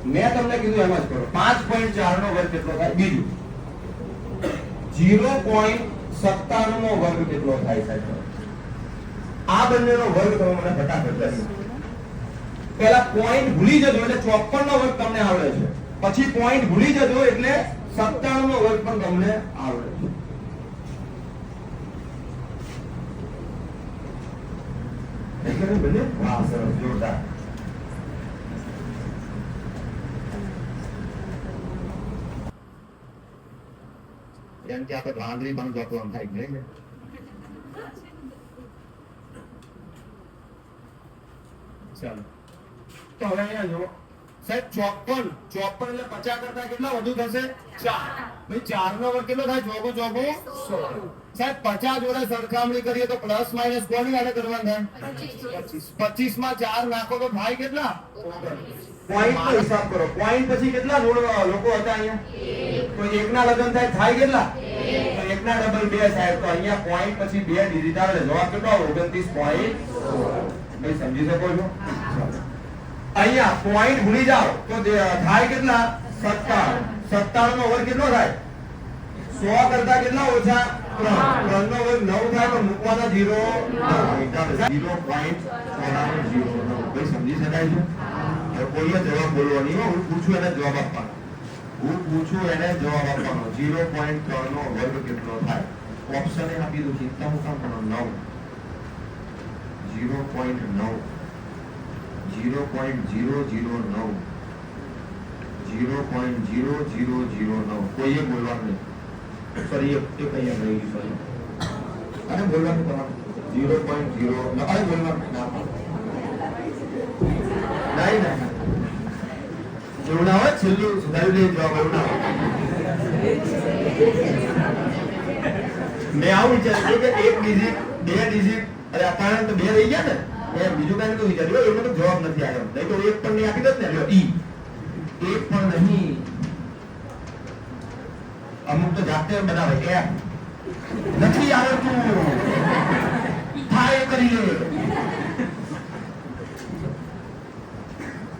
મેં તમને કીધું એમ જ કરો. 5.4 નો વર્ગ કેટલો થાય? બીજું 0.97 નો વર્ગ કેટલો થાય સાહેબ? આ બંનેનો વર્ગ તમે મને ફટાફટ કરી. પહેલા પોઈન્ટ ભૂલી જજો એટલે 54 નો વર્ગ તમને આવડે છે. પછી પોઈન્ટ ભૂલી જજો એટલે 97 નો વર્ગ પણ તમને આવડે છે. એટલે બંને વાહ સરસ જોરદાર. એમ કે આપણે વાંદરી પણ જોતો આમ થાય નહીં ને. ચાલો તો હવે અહીંયા જો સાહેબ 54 એટલે 50 કરતા કેટલા વધુ થશે? 4. ભાઈ 4 નો વર્ગ કેટલો થાય? ચોગો 16. સાહેબ 50 જોડે સરખામણી કરીએ તો પ્લસ માઇનસ કોની આડે કરવાનું થાય? 25 માં 4 નાખો તો થાય કેટલા? પોઈન્ટ નો હિસાબ કરો. પોઈન્ટ પછી કેટલા જોડવા લોકો હતા અહીંયા? તો એકના લગન થાય કેટલા? તો એકના ડબલ 2 સાહેબ. તો અહીંયા પોઈન્ટ પછી 2 ડિજિટ આવે એટલે જવાબ કેટલો આવે? 29.16. ભાઈ સમજી શકો છો? અહીંયા પોઈન્ટ ભૂલી જાઓ તો થાય કેટલા? 57 નો વર્ગ કેટલો થાય? 100 કરતા કેટલા ઓછા? 3 નો વર્ગ 9 થાય તો મૂકવાના 0. 0.9409. ભાઈ સમજી શકાય છે? કોઈએ જવાબ બોલવો નહીં. હું પૂછું એને જવાબ આપવાનો. 0.3 નો વર્ગ કેટલો થાય? ઓપ્શન એ આપી દઉં. ચિંતા હું કામ કરો? 9. 0.9. 0.009. 0.0009. કોઈએ બોલવાનું નહીં. સોરી એ કઈ રહી ગયું. સોરી અને બોલવાનું તમારે 0.0. અરે બોલવાનું ના એવું ના હોય. છેલ્લું સુધારી દે જવાબ. એવું ના હોય. મેં આવું વિચાર્યું કે 1 ડિજિટ 2 ડિજિટ અરે અત્યારે તો 2 રહી ગયા ને. મેં બીજું કઈ તો વિચાર્યું એનો તો જવાબ નથી આવ્યો. નહીં તો 1 પણ નહીં આપી દે ને. ઈ 1 પણ નહીં. અમુક તો જાતે બનાવે કે નથી આવડતું.